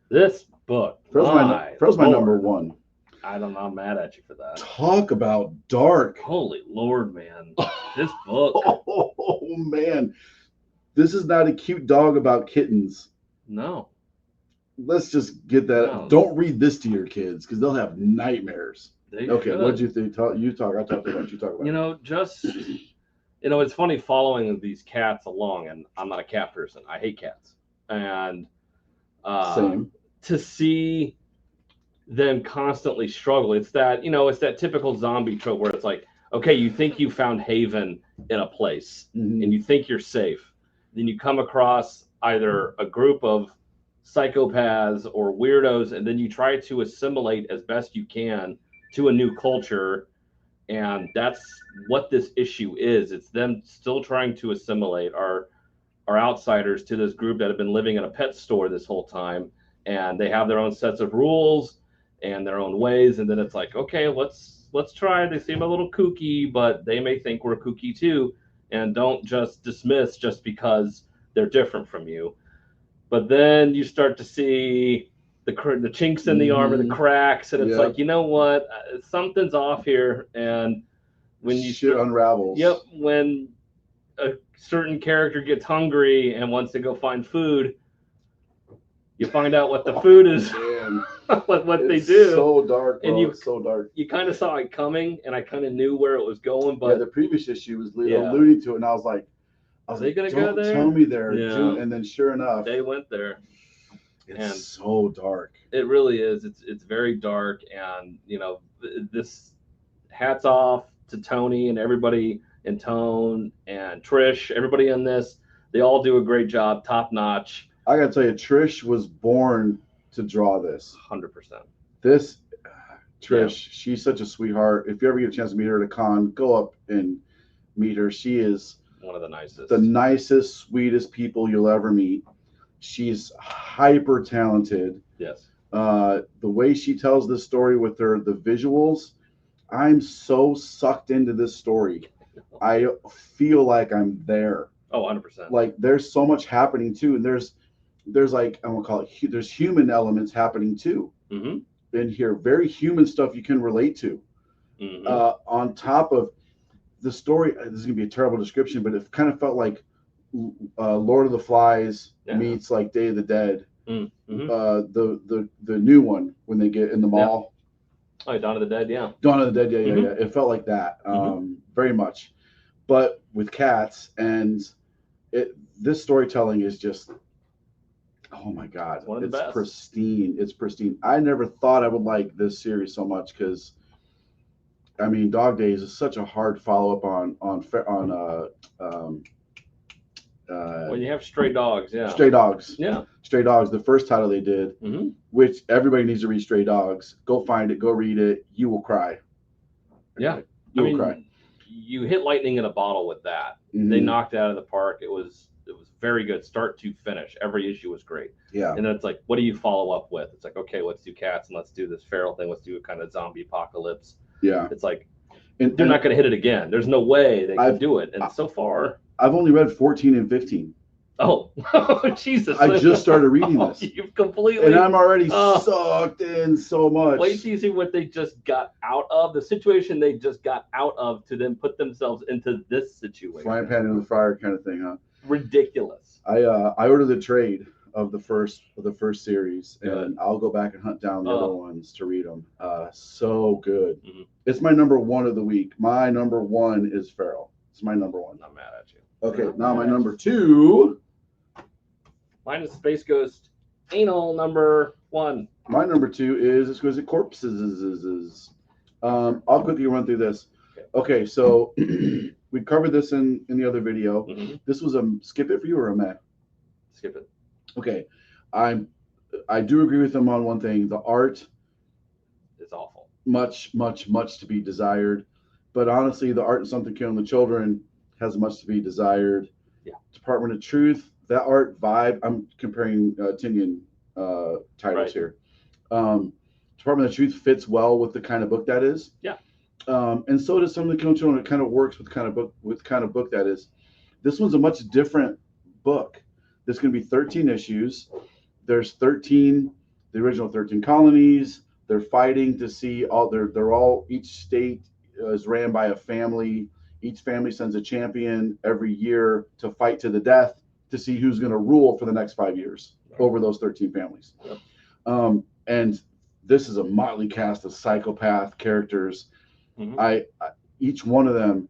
This book. Feral's my number 1. I'm not mad at you for that. Talk about dark. Holy Lord, man. This book. Oh man. This is not a cute dog about kittens. No. Let's just get that. No. Don't read this to your kids because they'll have nightmares. Okay, what did you think? You talk. I talked about you talk about. It's funny following these cats along, and I'm not a cat person. I hate cats, and same. To see them constantly struggle. It's that typical zombie trope where it's like, okay, you think you found haven in a place, and you think you're safe, then you come across either a group of psychopaths or weirdos, and then you try to assimilate as best you can to a new culture, and that's what this issue is. It's them still trying to assimilate our outsiders to this group that have been living in a pet store this whole time, and they have their own sets of rules and their own ways, and then it's like, okay, let's let's try. They seem a little kooky, but they may think we're kooky too, and don't just dismiss just because they're different from you. But then you start to see the chinks in the armor, the cracks, and it's Yep. like, you know what, something's off here. And when you shit unravels. Yep, when a certain character gets hungry and wants to go find food, you find out what the food is. Man, what they do. So dark, bro. And it's so dark. You kind of saw it coming, and I kind of knew where it was going. But yeah, the previous issue was alluding to it, and I was like, they gonna go there? Tell me there. Yeah. And then sure enough, they went there. It's so dark. It really is. It's very dark, and you know, this hats off to Tony and everybody in Tone and Trish, everybody in this. They all do a great job, top notch. I gotta tell you, Trish was born to draw this. 100%. This Trish, she's such a sweetheart. If you ever get a chance to meet her at a con, go up and meet her. She is one of the nicest, sweetest people you'll ever meet. She's hyper talented. Yes. The way she tells this story with the visuals, I'm so sucked into this story. I feel like I'm there. Oh, 100%. Like there's so much happening too, and there's like, I'm gonna call it, there's human elements happening too. Mm-hmm. In here, very human stuff you can relate to. Mm-hmm. On top of the story, this is gonna be a terrible description, but it kind of felt like Lord of the Flies meets like Day of the Dead. Mm-hmm. The new one when they get in the mall. Oh, Dawn of the Dead, yeah. Dawn of the Dead, yeah. It felt like that, very much, but with cats. And this storytelling is just, oh my God, one of the best. Pristine. It's pristine. I never thought I would like this series so much because, I mean, Dog Days is such a hard follow up on when you have Stray Dogs, Stray Dogs, Stray Dogs. The first title they did, which everybody needs to read. Stray Dogs. Go find it. Go read it. You will cry. Yeah, you will cry. You hit lightning in a bottle with that. They knocked it out of the park. It was very good, start to finish. Every issue was great. Yeah. And then it's like, what do you follow up with? It's like, okay, let's do cats and let's do this feral thing. Let's do a kind of zombie apocalypse. Yeah. It's like, they're not going to hit it again. There's no way they can do it. And so far, I've only read 14 and 15. Oh, Jesus. I just started reading this. You've completely. And I'm already sucked in so much. Wait till you see what they just got out of, the situation they just got out of to then put themselves into this situation. Frying pan in the fire kind of thing, huh? Ridiculous. I ordered the trade of the first series, and I'll go back and hunt down the other ones to read them. So good. Mm-hmm. It's my number one of the week. My number one is Feral. It's my number one. I'm mad at you. Okay, now my number two. Mine is Space Ghost Anal number one. My number two is Exquisite Corpses. I'll quickly run through this. Okay, so we covered this in the other video. Mm-hmm. This was a skip it for you or a meh? Skip it. Okay, I do agree with them on one thing. The art is awful. Much to be desired. But honestly, the art in Something Killing the Children has much to be desired. Yeah. Department of Truth, that art vibe. I'm comparing Tinian titles here. Department of Truth fits well with the kind of book that is. Yeah. And so does Something Killing the Children. It kind of works with kind of book that is. This one's a much different book. There's going to be 13 issues. There's 13, the original 13 colonies. They're fighting to see each state is ran by a family. Each family sends a champion every year to fight to the death to see who's going to rule for the next 5 years over those 13 families. Yep. And this is a motley cast of psychopath characters. Mm-hmm. Each one of them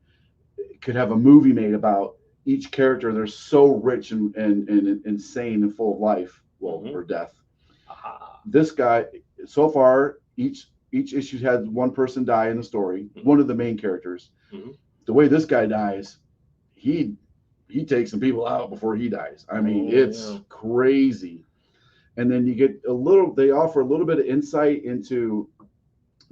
could have a movie made about each character. They're so rich and insane and full of life, or death. This guy, so far, each issue had one person die in the story, one of the main characters. Mm-hmm. The way this guy dies, he takes some people out before he dies. I mean, it's crazy. And then you get they offer a little bit of insight into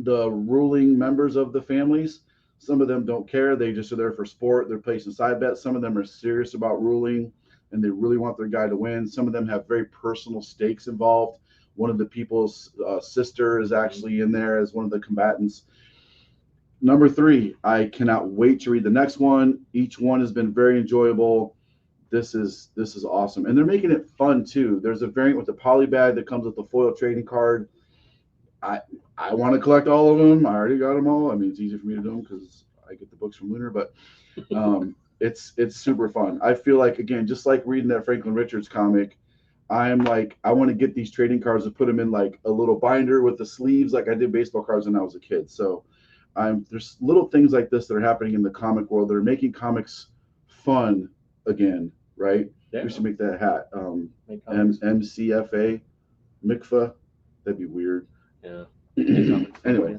the ruling members of the families. Some of them don't care. They just are there for sport. They're placing side bets. Some of them are serious about ruling, and they really want their guy to win. Some of them have very personal stakes involved. One of the people's sister is actually in there as one of the combatants. Number 3, I cannot wait to read the next one. Each one has been very enjoyable. This is awesome, and they're making it fun too. There's a variant with the poly bag that comes with the foil trading card. I I want to collect all of them. I already got them all. I mean, it's easy for me to do them because I get the books from Lunar, but it's super fun. I feel like, again, just like reading that Franklin Richards comic, I'm like, I want to get these trading cards and put them in like a little binder with the sleeves, like I did baseball cards when I was a kid. So there's little things like this that are happening in the comic world that are making comics fun again, right? Yeah. We should make that hat. MCFA, MCFA. That'd be weird. Yeah. Anyway,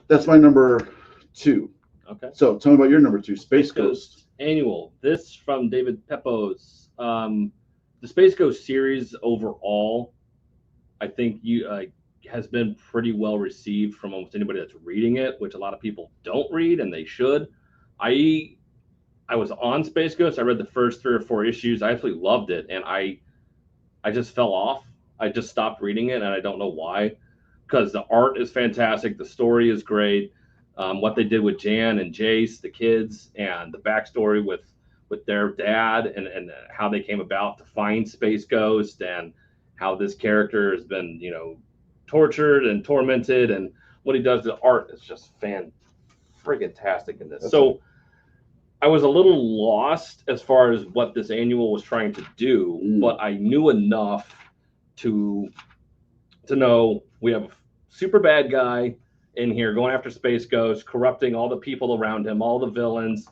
that's my number 2. Okay. So tell me about your number 2, Space Ghost. Annual. This from David Pepos. The Space Ghost series overall, I think has been pretty well received from almost anybody that's reading it, which a lot of people don't read, and they should. I was on Space Ghost. I read the first 3 or 4 issues. I absolutely loved it, and I just fell off. I just stopped reading it, and I don't know why. Because the art is fantastic, the story is great. What they did with Jan and Jace, the kids, and the backstory with their dad, and how they came about to find Space Ghost, and how this character has been, tortured and tormented, and what he does. The art is just friggin-tastic in this. So I was a little lost as far as what this annual was trying to do, but I knew enough to know we have a super bad guy in here going after Space Ghost, corrupting all the people around him, all the villains.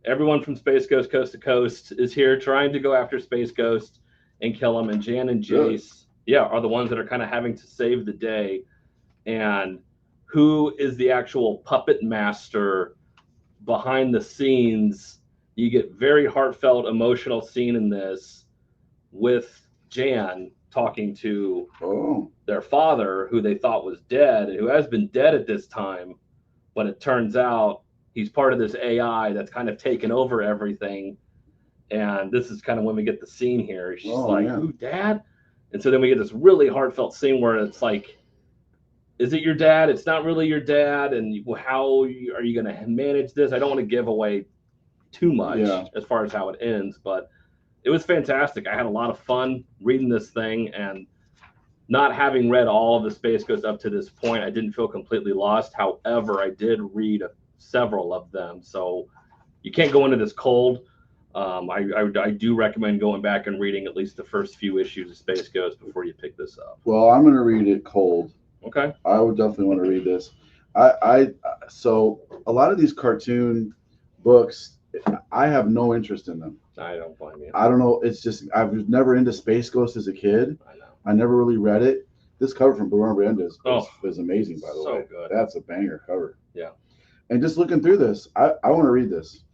Everyone from Space Ghost Coast to Coast is here trying to go after Space Ghost and kill him. And Jan and Jace, are the ones that are kind of having to save the day. And who is the actual puppet master behind the scenes? You get very heartfelt, emotional scene in this with Jan talking to their father, who they thought was dead, and who has been dead at this time, but it turns out he's part of this AI that's kind of taken over everything. And this is kind of when we get the scene here. She's who, Dad? And so then we get this really heartfelt scene where it's like, is it your dad? It's not really your dad. And how are you going to manage this? I don't want to give away too much as far as how it ends, but it was fantastic. I had a lot of fun reading this thing, and not having read all of the Space Ghost up to this point, I didn't feel completely lost. However, I did read several of them, so you can't go into this cold. I do recommend going back and reading at least the first few issues of Space Ghost before you pick this up. Well, I'm going to read it cold. Okay. I would definitely want to read this. So a lot of these cartoon books, I have no interest in them. I don't blame you. I don't know. It's just, I was never into Space Ghost as a kid. I know. I never really read it. This cover from Bernard Brand is amazing, by the way. So good. That's a banger cover. Yeah. And just looking through this, I want to read this.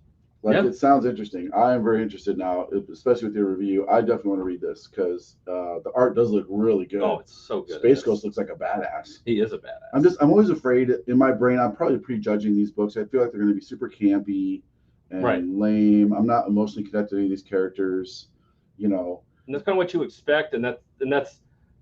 It sounds interesting. I am very interested now, especially with your review. I definitely want to read this because the art does look really good. Oh, it's so good. Space Ghost looks like a badass. He is a badass. I'm always afraid in my brain. I'm probably prejudging these books. I feel like they're going to be super campy and lame. I'm not emotionally connected to any of these characters, And that's kind of what you expect, and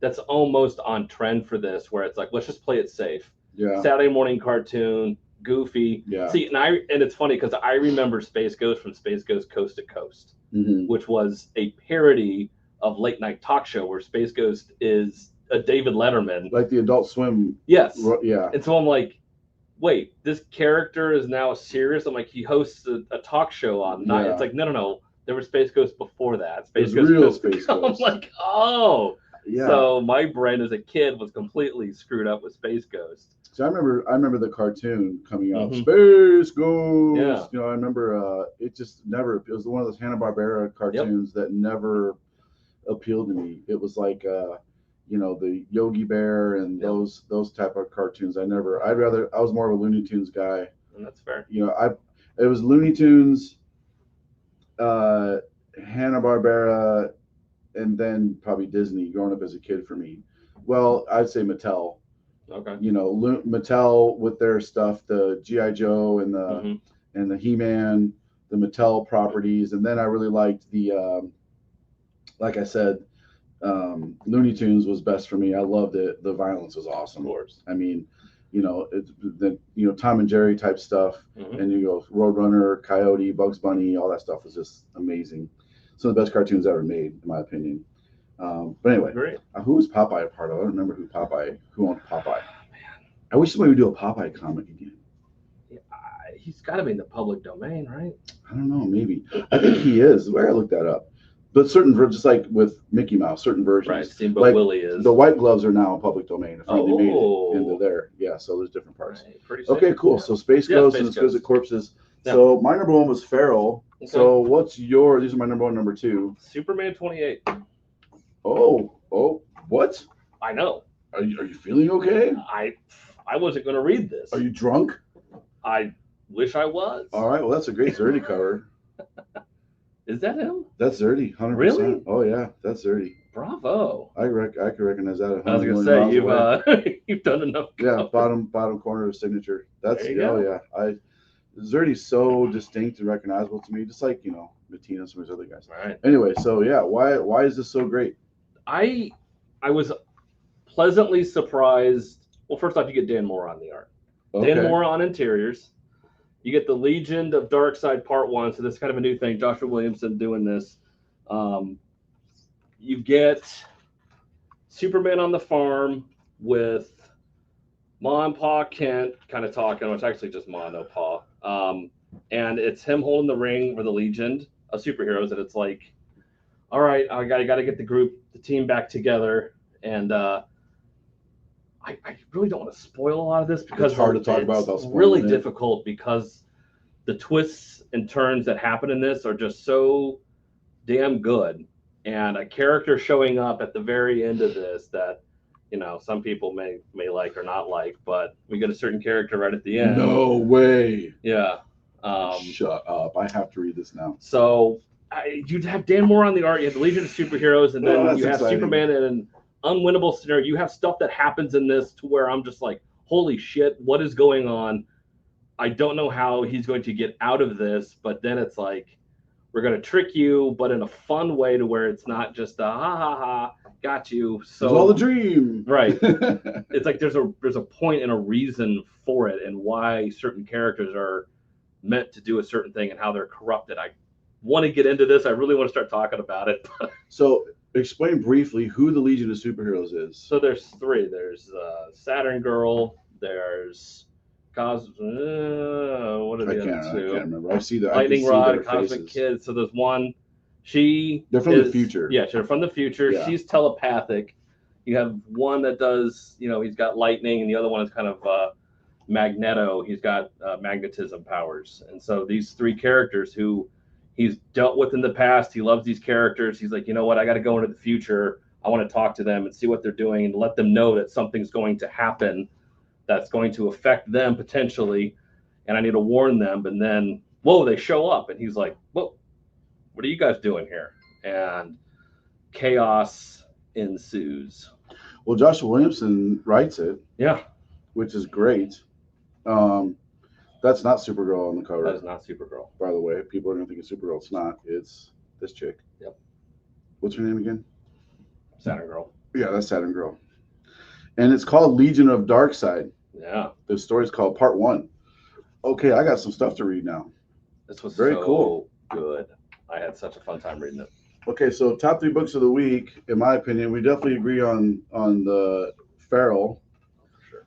that's almost on trend for this, where it's like, let's just play it safe. Yeah. Saturday morning cartoon, goofy. Yeah. See, and it's funny because I remember Space Ghost from Space Ghost Coast to Coast, which was a parody of Late Night Talk Show, where Space Ghost is a David Letterman, like the Adult Swim. Yes. Yeah. And so I'm like, wait, this character is now serious? I'm like, he hosts a talk show on night. It's like, no. There was Space Ghost before that. Space Ghost. I'm like, oh. Yeah. So my brain as a kid was completely screwed up with Space Ghost. So I remember the cartoon coming out, Space Ghost. Yeah. I remember it just never. It was one of those Hanna-Barbera cartoons that never appealed to me. It was like the Yogi Bear and those type of cartoons. I was more of a Looney Tunes guy. And that's fair. It was Looney Tunes, Hanna-Barbera, and then probably Disney growing up as a kid for me. Well, I'd say Mattel. Okay. Mattel with their stuff, the G.I. Joe and the He-Man, the Mattel properties, and then I really liked the, like I said, Looney Tunes was best for me. I loved it. The violence was awesome. Of course. I mean, it's the Tom and Jerry type stuff, and you go Roadrunner, Coyote, Bugs Bunny, all that stuff is just amazing. Some of the best cartoons ever made, in my opinion. But anyway, who was Popeye a part of? I don't remember who owned Popeye. I wish somebody would do a Popeye comic again. He's got to be in the public domain, right? I don't know, maybe. I think he is. I gotta look that up. But certain versions, just like with Mickey Mouse, certain versions, right? Steamboat like Willie is. The white gloves are now in public domain. They made it into there. Yeah, so there's different parts. Right, okay, cool. Yeah. So Space Ghost and Exquisite Corpses. Yeah. So my number one was Feral. Okay. So what's your? These are my number one, number two. Superman 28. Oh, what? I know. Are you feeling okay? I wasn't going to read this. Are you drunk? I wish I was. All right. Well, that's a great Zerdy cover. Is that him? That's Zerdy, 100%. Really? Oh yeah, that's Zerdy. Bravo. I could recognize that. I was gonna say you've done enough. Yeah, bottom corner of signature. That's yeah. Zerdy's so distinct and recognizable to me, just like Matina and some of these other guys. Right. Anyway, so yeah, why is this so great? I was pleasantly surprised. Well, first off, you get Dan Moore on the art. Okay. Dan Moore on interiors. You get the Legion of Darkseid Part 1, so this is kind of a new thing. Joshua Williamson doing this. You get Superman on the farm with Ma and Pa Kent kind of talking. Well, it's actually just Ma, no Pa. And it's him holding the ring for the Legion of Superheroes, and it's like, all right, I got to get the team back together. And I really don't want to spoil a lot of this because it's hard to talk about. It's really difficult because the twists and turns that happen in this are just so damn good. And a character showing up at the very end of this that, some people may like or not like, but we get a certain character right at the end. No way. Yeah. Shut up. I have to read this now. So you'd have Dan Moore on the art. You have the Legion of Superheroes, and then you have Superman in an unwinnable scenario. You have stuff that happens in this to where I'm just like, holy shit, what is going on? I don't know how he's going to get out of this, but then it's like, we're going to trick you, but in a fun way to where it's not just a ha, got you. So it's all the dream. Right. It's like there's a point and a reason for it and why certain characters are meant to do a certain thing and how they're corrupted. I want to get into this. I really want to start talking about it. So explain briefly who the Legion of Superheroes is. So there's three. There's Saturn Girl. There's what are the other two? I can't remember. I see the Lightning Rod, Cosmic Kid. So there's one. They're from the future. Yeah, they're from the future. Yeah. She's telepathic. You have one that does, he's got lightning, and the other one is kind of Magneto. He's got magnetism powers. And so these three characters who he's dealt with in the past, he loves these characters. He's like, you know what? I got to go into the future. I want to talk to them and see what they're doing and let them know that something's going to happen that's going to affect them potentially, and I need to warn them. And then, whoa, they show up, and he's like, whoa, what are you guys doing here? And chaos ensues. Well, Joshua Williamson writes it. Yeah. Which is great. That's not Supergirl on the cover. That is not Supergirl. By the way, people are going to think it's Supergirl. It's not. It's this chick. Yep. What's her name again? Saturn Girl. Yeah, that's Saturn Girl. And it's called Legion of Darkseid. Yeah. The story's called Part 1. Okay, I got some stuff to read now. This was very cool. Good. I had such a fun time reading it. Okay, so top 3 books of the week, in my opinion, we definitely agree on the Feral. Sure.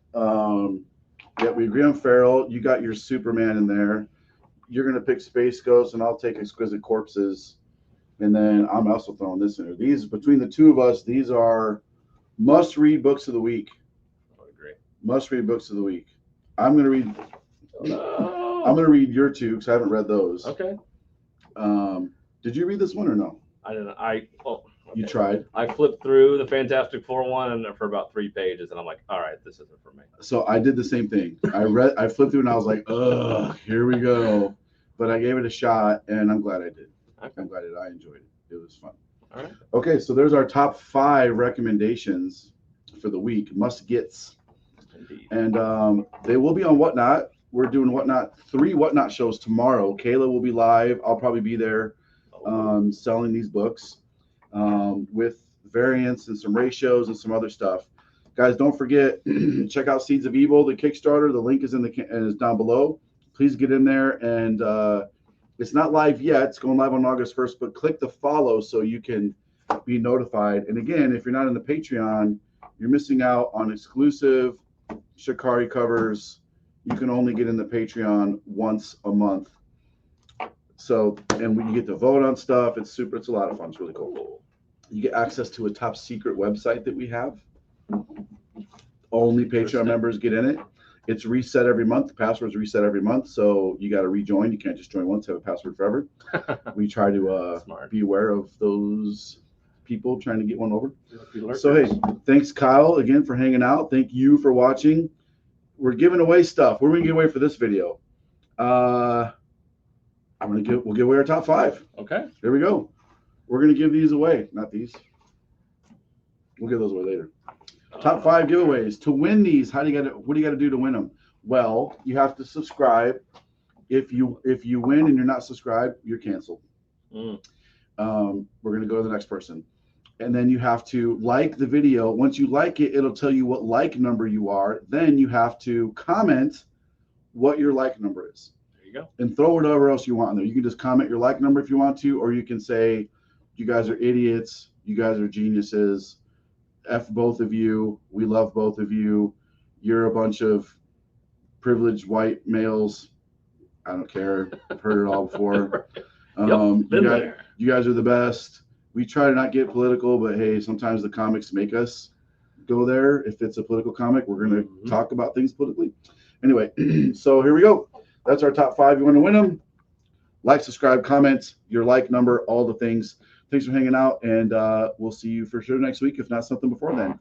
Yeah, we agree on Feral. You got your Superman in there. You're gonna pick Space Ghost, and I'll take Exquisite Corpses. And then I'm also throwing this in there. These, between the two of us, these are must-read books of the week. I agree. Must-read books of the week. I'm gonna read. I'm gonna read your two because I haven't read those. Okay. Did you read this one or no? I didn't. Okay. You tried. I flipped through the Fantastic Four one for about 3 pages, and I'm like, all right, this isn't for me. So I did the same thing. I flipped through, and I was like, ugh, here we go. But I gave it a shot, and I'm glad I did. Okay. I'm glad I enjoyed it. It was fun. All right. Okay, so there's our top 5 recommendations for the week, must-gets. Indeed. And they will be on Whatnot. We're doing Whatnot, 3 Whatnot shows tomorrow. Kayla will be live. I'll probably be there selling these books with variants and some ratios and some other stuff. Guys, don't forget, check out Seeds of Evil, the Kickstarter. The link is is down below. Please get in there, and it's not live yet. It's going live on August 1st, but click the follow so you can be notified. And again, if you're not in the Patreon, you're missing out on exclusive Shikari covers. You can only get in the Patreon once a month. So, and you get to vote on stuff. It's a lot of fun. It's really cool. You get access to a top secret website that we have. Only Patreon members get in it. It's reset every month. The password's reset every month. So you got to rejoin. You can't just join once, have a password forever. We try to be aware of those people trying to get one over. So, hey, thanks, Kyle, again, for hanging out. Thank you for watching. We're giving away stuff. What are we going to give away for this video? We'll give away our top 5. Okay. There we go. We're going to give these away. Not these. We'll give those away later. Top 5 giveaways. To win these, what do you got to do to win them? Well, you have to subscribe. If you win and you're not subscribed, you're canceled. We're going to go to the next person. And then you have to like the video. Once you like it, it'll tell you what like number you are. Then you have to comment what your like number is. There you go. And throw whatever else you want in there. You can just comment your like number if you want to, or you can say, you guys are idiots. You guys are geniuses. F both of you. We love both of you. You're a bunch of privileged white males. I don't care. I've heard it all before. You guys are the best. We try to not get political, but hey, sometimes the comics make us go there. If it's a political comic, we're going to talk about things politically. Anyway, so here we go. That's our top 5. You want to win them? Like, subscribe, comment, your like number, all the things. Thanks for hanging out, and we'll see you for sure next week, if not something before then.